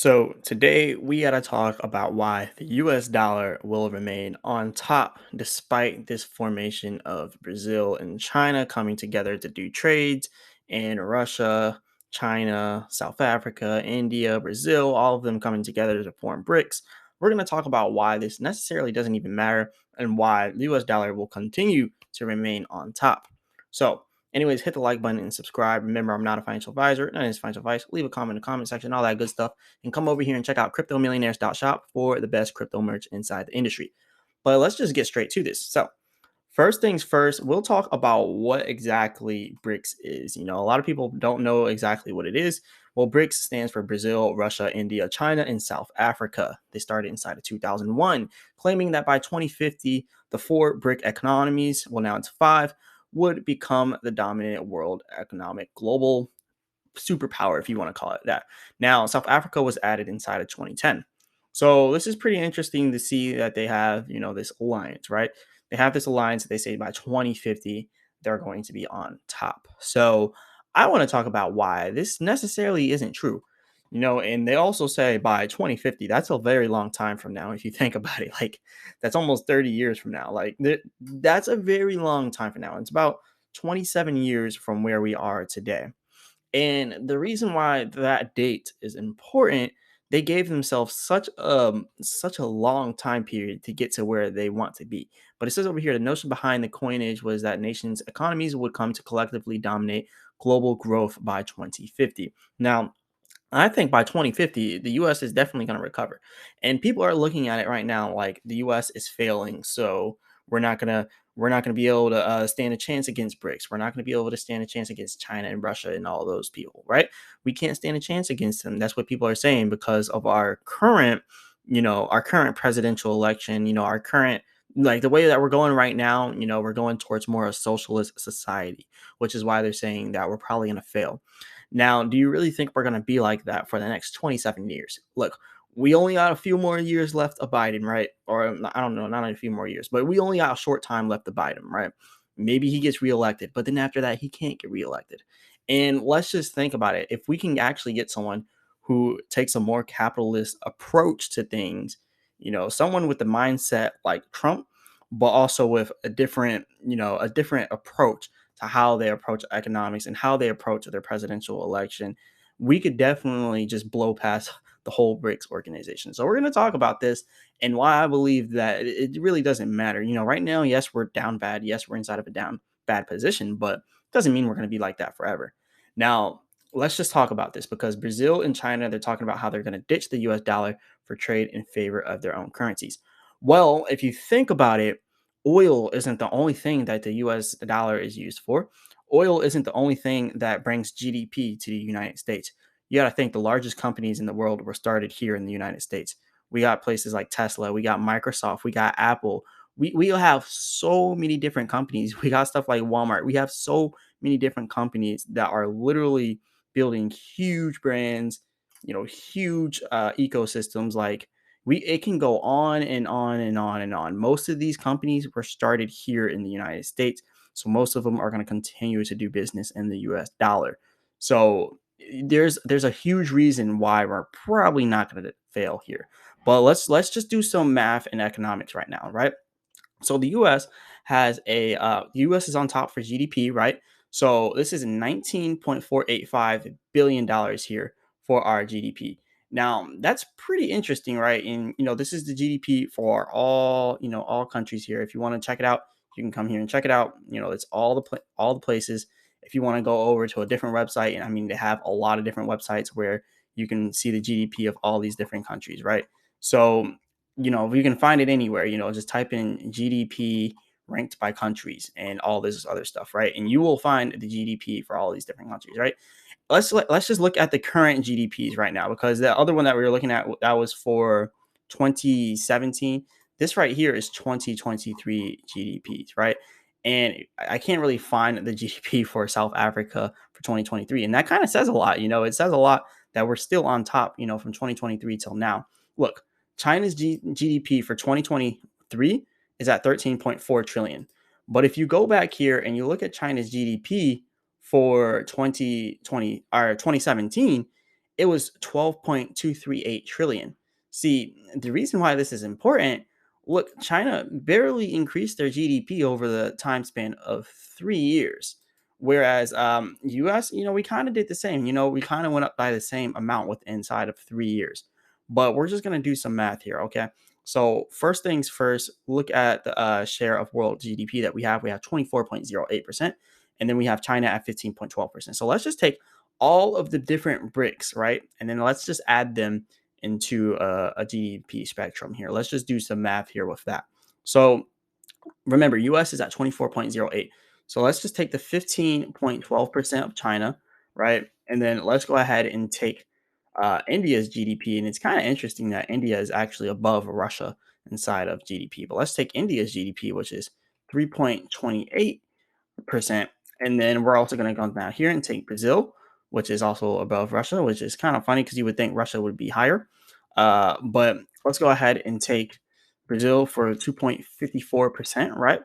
So today we got to talk about why the US dollar will remain on top despite this formation of Brazil and China coming together to do trades, and Russia, China, South Africa, India, Brazil, all of them coming together to form BRICS. We're going to talk about why this necessarily doesn't even matter and why the US dollar will continue to remain on top. So, anyways, hit the like button and subscribe. Remember, I'm not a financial advisor, none of this financial advice. Leave a comment in the comment section, all that good stuff, and come over here and check out cryptomillionaires.shop for the best crypto merch inside the industry. But let's just get straight to this. So, first things first, we'll talk about what exactly BRICS is. A lot of people don't know exactly what it is. Well, BRICS stands for Brazil, Russia, India, China, and South Africa. They started inside of 2001, claiming that by 2050, the four BRIC economies, well, now it's five, would become the dominant world economic global superpower, if you want to call it that. Now, South Africa was added inside of 2010. So this is pretty interesting to see that they have, this alliance, right? They have this alliance that they say by 2050, they're going to be on top. So I want to talk about why this necessarily isn't true. And they also say by 2050, that's a very long time from now. If you think about it, like that's almost 30 years from now. Like that's a very long time from now. It's about 27 years from where we are today. And the reason why that date is important, they gave themselves such a long time period to get to where they want to be. But it says over here the notion behind the coinage was that nations' economies would come to collectively dominate global growth by 2050. Now, I think by 2050, the US is definitely going to recover. And people are looking at it right now like the US is failing. So we're not going to be able to stand a chance against BRICS. We're not going to be able to stand a chance against China and Russia and all those people, right? We can't stand a chance against them. That's what people are saying because of our current presidential election, our current, like the way that we're going right now, we're going towards more a socialist society, which is why they're saying that we're probably going to fail. Now, do you really think we're going to be like that for the next 27 years? Look, we only got a few more years left of Biden, right? Or I don't know, not a few more years, but we only got a short time left of Biden, right? Maybe he gets reelected, but then after that, he can't get reelected. And let's just think about it. If we can actually get someone who takes a more capitalist approach to things, someone with the mindset like Trump, but also with a different approach to how they approach economics and how they approach their presidential election, we could definitely just blow past the whole BRICS organization. So we're going to talk about this and why I believe that it really doesn't matter. Right now, yes, we're down bad. Yes, we're inside of a down bad position, but it doesn't mean we're going to be like that forever. Now, let's just talk about this because Brazil and China, they're talking about how they're going to ditch the US dollar for trade in favor of their own currencies. Well, if you think about it, oil isn't the only thing that the US dollar is used for. Oil isn't the only thing that brings GDP to the United States. You got to think the largest companies in the world were started here in the United States. We got places like Tesla, we got Microsoft, we got Apple. We have so many different companies. We got stuff like Walmart. We have so many different companies that are literally building huge brands, huge ecosystems. Like it can go on and on and on and on. Most of these companies were started here in the United States, so most of them are going to continue to do business in the US dollar. So there's a huge reason why we're probably not going to fail here. But let's just do some math and economics right now, right? So the U.S. the U.S. is on top for GDP, right? So this is $19.485 billion here for our GDP. Now that's pretty interesting, right? And this is the GDP for all countries here. If you want to check it out, you can come here and check it out. It's all the places. If you want to go over to a different website, and I mean they have a lot of different websites where you can see the GDP of all these different countries, right? So if you can find it anywhere, just type in GDP ranked by countries and all this other stuff, right? And you will find the GDP for all these different countries, right? Let's just look at the current GDPs right now because the other one that we were looking at that was for 2017. This right here is 2023 GDPs, right? And I can't really find the GDP for South Africa for 2023, and that kind of says a lot. It says a lot that we're still on top, from 2023 till now. Look, China's GDP for 2023 is at 13.4 trillion. But if you go back here and you look at China's GDP for 2020 or 2017, it was 12.238 trillion. See, the reason why this is important, look, China barely increased their GDP over the time span of 3 years. Whereas US, we kind of did the same. We kind of went up by the same amount with inside of 3 years. But we're just going to do some math here, okay? So, first things first, look at the share of world GDP that we have. We have 24.08%, and then we have China at 15.12%. So, let's just take all of the different bricks, right? And then let's just add them into a GDP spectrum here. Let's just do some math here with that. So, remember, US is at 24.08. So let's just take the 15.12% of China, right? And then let's go ahead and take India's GDP. And it's kind of interesting that India is actually above Russia inside of GDP. But let's take India's GDP, which is 3.28%. And then we're also going to go down here and take Brazil, which is also above Russia, which is kind of funny because you would think Russia would be higher. But let's go ahead and take Brazil for 2.54%, right?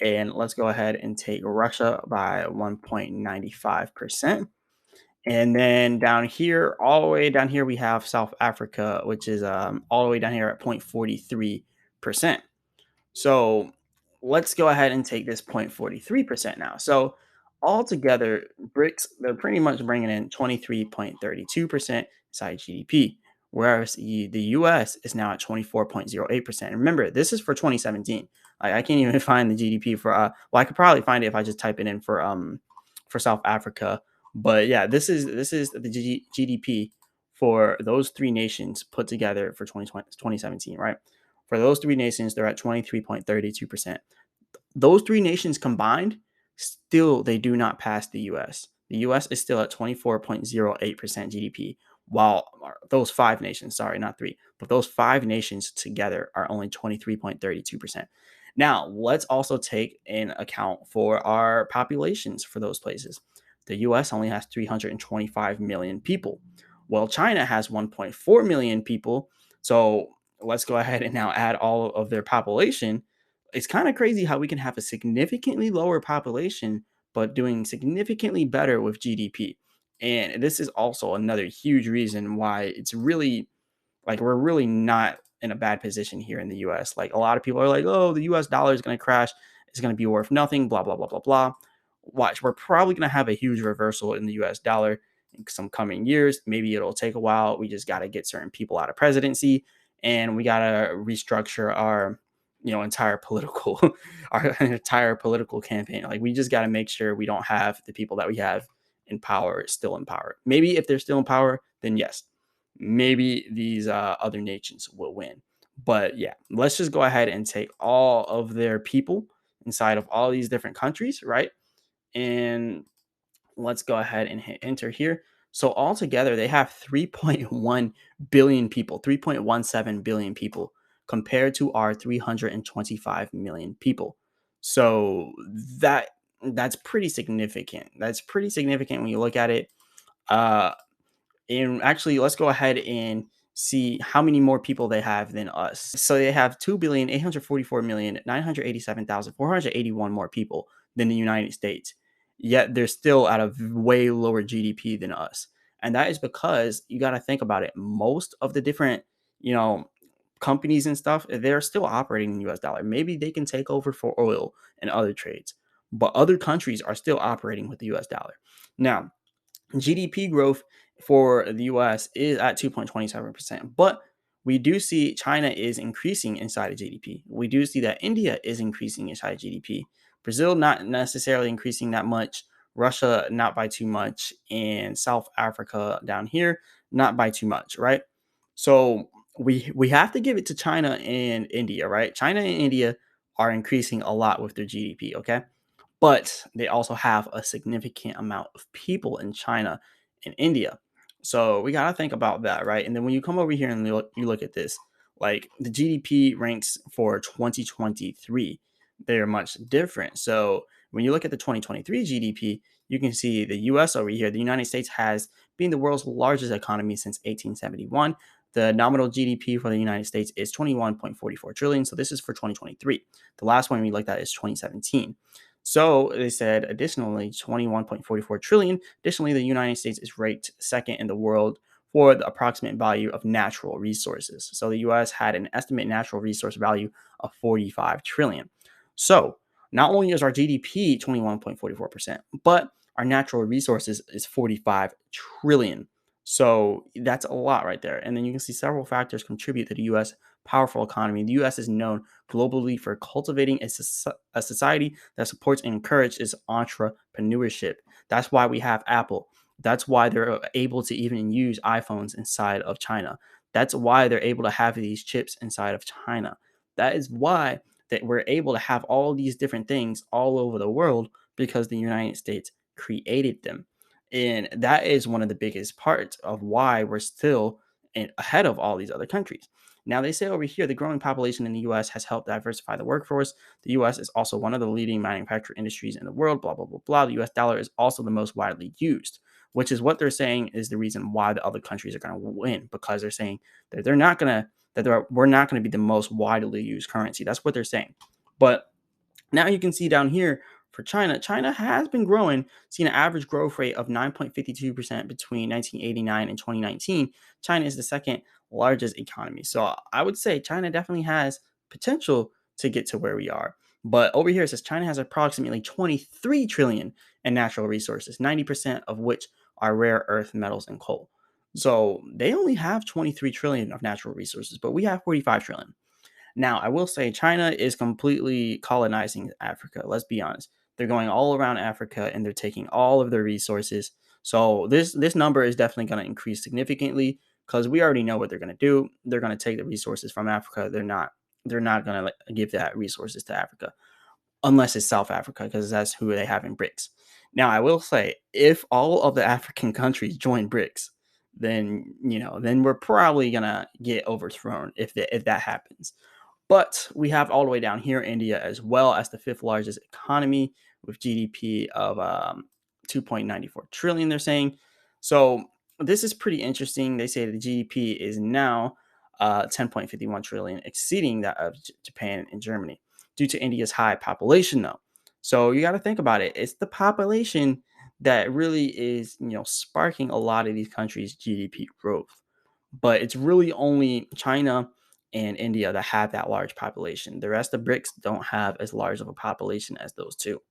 And let's go ahead and take Russia by 1.95%. And then down here, all the way down here, we have South Africa, which is all the way down here at 0.43%. So let's go ahead and take this 0.43% now. So altogether, BRICS, they're pretty much bringing in 23.32% inside GDP, whereas the US is now at 24.08%. Remember, this is for 2017. I can't even find the GDP for well, I could probably find it if I just type it in for South Africa. But yeah, this is the GDP for those three nations put together for 2017, right? For those three nations, they're at 23.32%. Those three nations combined, still they do not pass the US. The US is still at 24.08% GDP, while those five nations, sorry, not three, but those five nations together are only 23.32%. Now, let's also take in account for our populations for those places. The US only has 325 million people. Well, China has 1.4 million people. So let's go ahead and now add all of their population. It's kind of crazy how we can have a significantly lower population, but doing significantly better with GDP. And this is also another huge reason why it's really like we're really not in a bad position here in the US. Like a lot of people are like, oh, the US dollar is going to crash. It's going to be worth nothing, blah, blah, blah, blah, blah. Watch, we're probably going to have a huge reversal in the US dollar in some coming years. Maybe it'll take a while. We just got to get certain people out of presidency and we got to restructure our entire political our entire political campaign. Like we just got to make sure we don't have the people that we have in power still in power. Maybe if they're still in power, then yes, maybe these other nations will win. But yeah, let's just go ahead and take all of their people inside of all these different countries, right? And let's go ahead and hit enter here. So altogether, they have 3.1 billion people, 3.17 billion people compared to our 325 million people. So that's pretty significant. That's pretty significant when you look at it. Uh, and actually, let's go ahead and see how many more people they have than us. So they have 2,844,987,481 more people than the United States. Yet they're still at a way lower GDP than us. And that is because you got to think about it. Most of the different, you know, companies and stuff, they're still operating in US dollar. Maybe they can take over for oil and other trades, but other countries are still operating with the US dollar. Now, GDP growth for the US is at 2.27%, but we do see China is increasing inside of GDP. We do see that India is increasing inside of GDP. Brazil not necessarily increasing that much, Russia not by too much, and South Africa down here not by too much, right? So we have to give it to China and India, right? China and India are increasing a lot with their GDP, okay? But they also have a significant amount of people in China and India. So we got to think about that, right? And then when you come over here and you look at this, like the GDP ranks for 2023, they're much different. So when you look at the 2023 GDP, you can see the US over here. The United States has been the world's largest economy since 1871. The nominal GDP for the United States is 21.44 trillion. So this is for 2023. The last one we looked at is 2017. So they said additionally 21.44 trillion. Additionally, the United States is ranked second in the world for the approximate value of natural resources. So the US had an estimated natural resource value of 45 trillion. So not only is our GDP 21.44%, but our natural resources is 45 trillion. So that's a lot right there. And then you can see several factors contribute to the US powerful economy. The US is known globally for cultivating a society that supports and encourages entrepreneurship. That's why we have Apple. That's why they're able to even use iPhones inside of China. That's why they're able to have these chips inside of China. That is why that we're able to have all these different things all over the world because the United States created them. And that is one of the biggest parts of why we're still ahead of all these other countries. Now, they say over here the growing population in the US has helped diversify the workforce. The US is also one of the leading manufacturing industries in the world, blah, blah, blah, blah. The US dollar is also the most widely used, which is what they're saying is the reason why the other countries are going to win, because they're saying that they're not going to, we're not going to be the most widely used currency. That's what they're saying. But now you can see down here for China, China has been growing, seeing an average growth rate of 9.52% between 1989 and 2019. China is the second largest economy. So I would say China definitely has potential to get to where we are. But over here it says China has approximately 23 trillion in natural resources, 90% of which are rare earth metals and coal. So they only have 23 trillion of natural resources, but we have 45 trillion. Now, I will say China is completely colonizing Africa. Let's be honest. They're going all around Africa and they're taking all of their resources. So this number is definitely going to increase significantly because we already know what they're going to do. They're going to take the resources from Africa. They're not going to give that resources to Africa unless it's South Africa because that's who they have in BRICS. Now, I will say if all of the African countries join BRICS, then we're probably going to get overthrown if that happens. But we have all the way down here India as well as the fifth largest economy with GDP of 2.94 trillion, they're saying. So this is pretty interesting. They say the GDP is now 10.51 trillion, exceeding that of Japan and Germany due to India's high population, though. So you got to think about it. It's the population that really is, sparking a lot of these countries' GDP growth. But it's really only China and India that have that large population. The rest of BRICS don't have as large of a population as those two.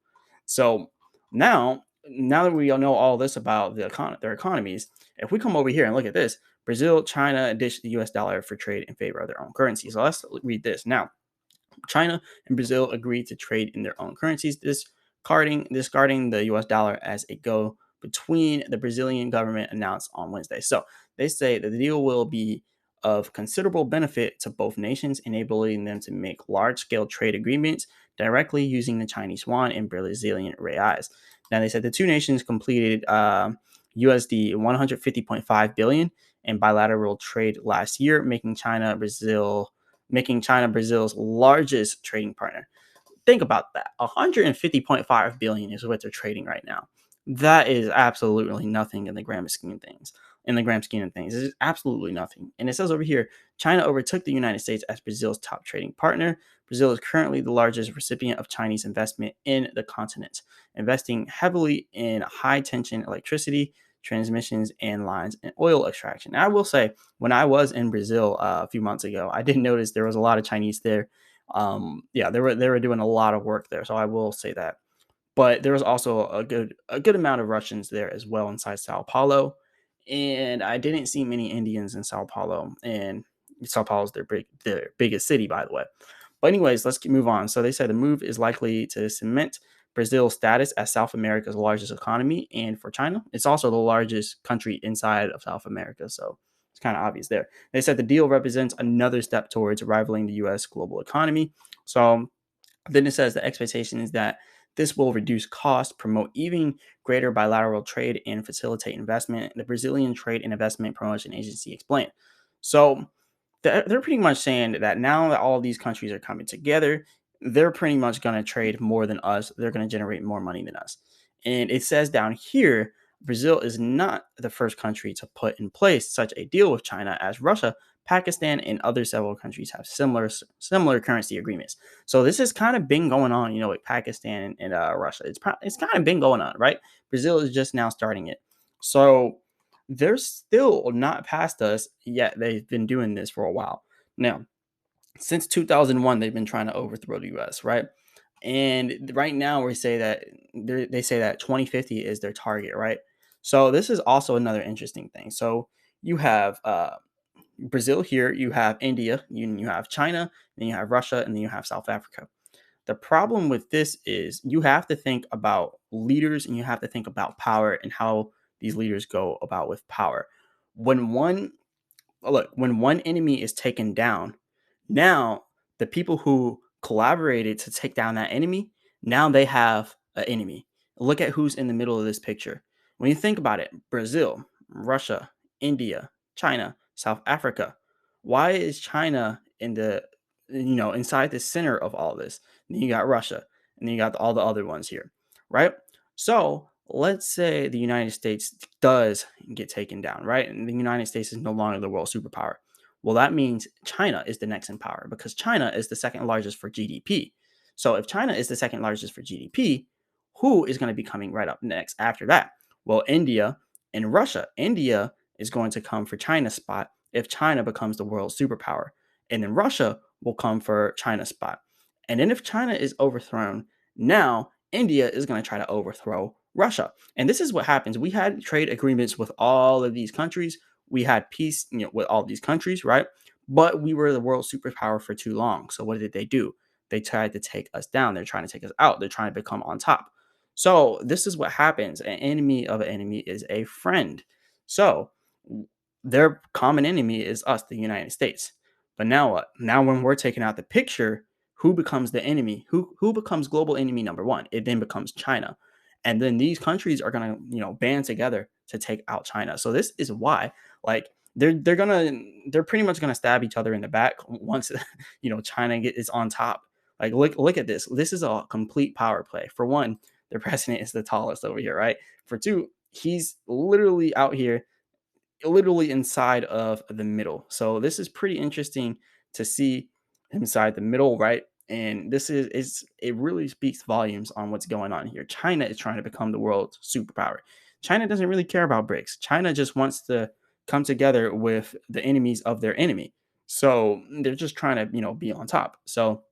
So now that we all know all this about their economies, if we come over here and look at this, Brazil, China ditched the US dollar for trade in favor of their own currency. So let's read this. Now, China and Brazil agreed to trade in their own currencies, discarding the US dollar as a go between the Brazilian government announced on Wednesday. So they say that the deal will be of considerable benefit to both nations, enabling them to make large scale trade agreements directly using the Chinese yuan and Brazilian reais. Now, they said the two nations completed USD 150.5 billion in bilateral trade last year, making China Brazil's largest trading partner. Think about that. 150.5 billion is what they're trading right now. That is absolutely nothing in the grand scheme of things. It's absolutely nothing. And it says over here, China overtook the United States as Brazil's top trading partner. Brazil is currently the largest recipient of Chinese investment in the continent, investing heavily in high tension electricity, transmissions, and lines and oil extraction. Now, I will say, when I was in Brazil a few months ago, I did notice there was a lot of Chinese there. Yeah, they were doing a lot of work there, so I will say that. But there was also a good amount of Russians there as well inside Sao Paulo, and I didn't see many Indians in Sao Paulo. And Sao Paulo is their biggest city, by the way. But anyways, let's move on. So they say the move is likely to cement Brazil's status as South America's largest economy, and for China, it's also the largest country inside of South America. So it's kind of obvious there. They said the deal represents another step towards rivaling the U.S. global economy. So then it says the expectation is that this will reduce costs, promote even greater bilateral trade, and facilitate investment. The Brazilian Trade and Investment Promotion Agency explained. So they're pretty much saying that now that all these countries are coming together, they're pretty much going to trade more than us. They're going to generate more money than us. And it says down here, Brazil is not the first country to put in place such a deal with China, as Russia, Pakistan, and other several countries have similar currency agreements. So this has kind of been going on, with Pakistan and Russia. It's kind of been going on, right? Brazil is just now starting it. So they're still not past us yet. They've been doing this for a while. Now, since 2001, they've been trying to overthrow the US, right? And right now, we say that they say that 2050 is their target, right? So this is also another interesting thing. So you have Brazil here, you have India, you have China, then you have Russia, and then you have South Africa. The problem with this is you have to think about leaders and you have to think about power and how these leaders go about with power. When one when one enemy is taken down, now the people who collaborated to take down that enemy, now they have an enemy. Look at who's in the middle of this picture. When you think about it, Brazil, Russia, India, China, South Africa. Why is China in the inside the center of all this? And then you got Russia, and then you got all the other ones here, right? So let's say the United States does get taken down, right? And the United States is no longer the world superpower. Well, that means China is the next in power because China is the second largest for GDP. So if China is the second largest for GDP, who is going to be coming right up next after that? Well, India and Russia. India is going to come for China's spot if China becomes the world superpower. And then Russia will come for China's spot. And then if China is overthrown, now India is going to try to overthrow Russia. And this is what happens. We had trade agreements with all of these countries. We had peace, with all these countries, right? But we were the world superpower for too long. So what did they do? They tried to take us down. They're trying to take us out. They're trying to become on top. So this is what happens. An enemy of an enemy is a friend. So their common enemy is us, the United States. But now what? Now when we're taking out the picture, who becomes the enemy? Who becomes global enemy number one? It then becomes China. And then these countries are gonna, band together to take out China. So this is why, like, they're pretty much gonna stab each other in the back once China is on top. Like look at this. This is a complete power play. For one, their president is the tallest over here, right? For two, he's literally out here literally inside of the middle. So this is pretty interesting to see inside the middle, right? And this is it really speaks volumes on what's going on here. China is trying to become the world's superpower. China doesn't really care about BRICS. China just wants to come together with the enemies of their enemy. So they're just trying to, be on top. So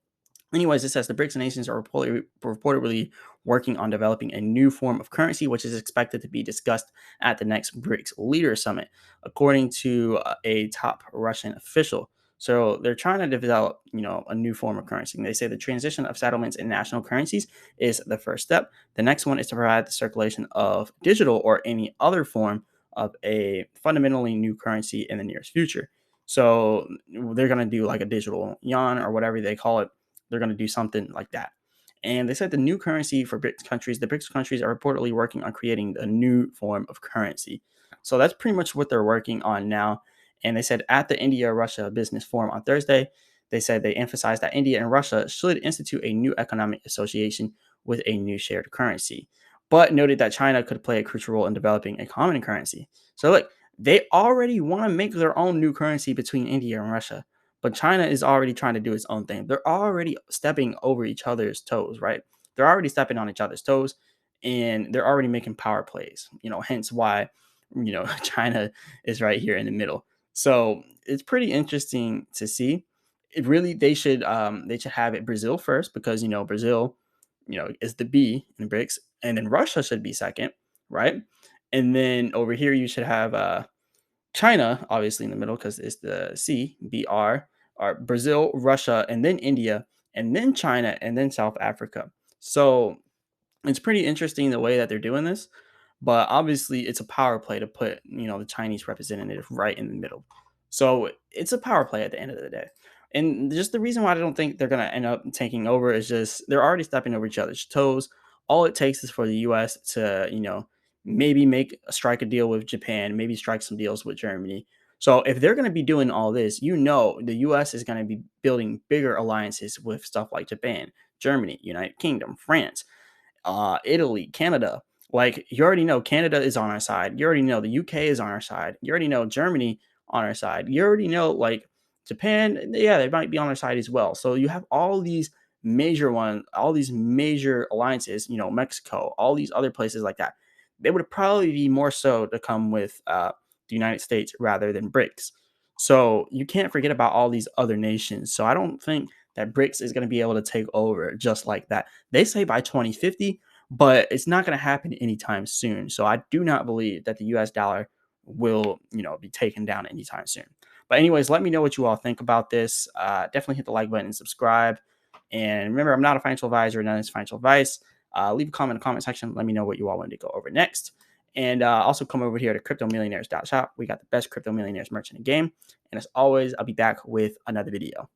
anyways, it says the BRICS nations are reportedly working on developing a new form of currency, which is expected to be discussed at the next BRICS Leader Summit, according to a top Russian official. So they're trying to develop, a new form of currency. And they say the transition of settlements in national currencies is the first step. The next one is to provide the circulation of digital or any other form of a fundamentally new currency in the nearest future. So they're going to do like a digital yuan or whatever they call it. They're going to do something like that. And they said the new currency for the BRICS countries are reportedly working on creating a new form of currency. So that's pretty much what they're working on now. And they said at the India Russia Business Forum on Thursday, they said they emphasized that India and Russia should institute a new economic association with a new shared currency, but noted that China could play a crucial role in developing a common currency. So, look, they already want to make their own new currency between India and Russia. But China is already trying to do its own thing. They're already stepping over each other's toes, right? They're already stepping on each other's toes and they're already making power plays, hence why, China is right here in the middle. So it's pretty interesting to see. It really they should have it Brazil first because Brazil, is the B in BRICS, and then Russia should be second, right? And then over here you should have China, obviously in the middle because it's the C, BR, are Brazil, Russia, and then India, and then China, and then South Africa. So it's pretty interesting the way that they're doing this, but obviously it's a power play to put, the Chinese representative right in the middle. So it's a power play at the end of the day. And just the reason why I don't think they're going to end up taking over is just they're already stepping over each other's toes. All it takes is for the US to, maybe strike a deal with Japan, maybe strike some deals with Germany. So if they're going to be doing all this, the US is going to be building bigger alliances with stuff like Japan, Germany, United Kingdom, France, Italy, Canada. Like you already know Canada is on our side. You already know the UK is on our side. You already know Germany on our side. You already know like Japan, yeah, they might be on our side as well. So you have all these major alliances, Mexico, all these other places like that. They would probably be more so to come with the United States rather than BRICS. So you can't forget about all these other nations. So I don't think that BRICS is going to be able to take over just like that. They say by 2050, but it's not going to happen anytime soon. So I do not believe that the US dollar will, be taken down anytime soon. But anyways, let me know what you all think about this. Definitely hit the like button and subscribe. And remember, I'm not a financial advisor, none of this financial advice. Leave a comment in the comment section. Let me know what you all want to go over next. And also come over here to cryptomillionaires.shop. We got the best crypto millionaires merch in the game. And as always, I'll be back with another video.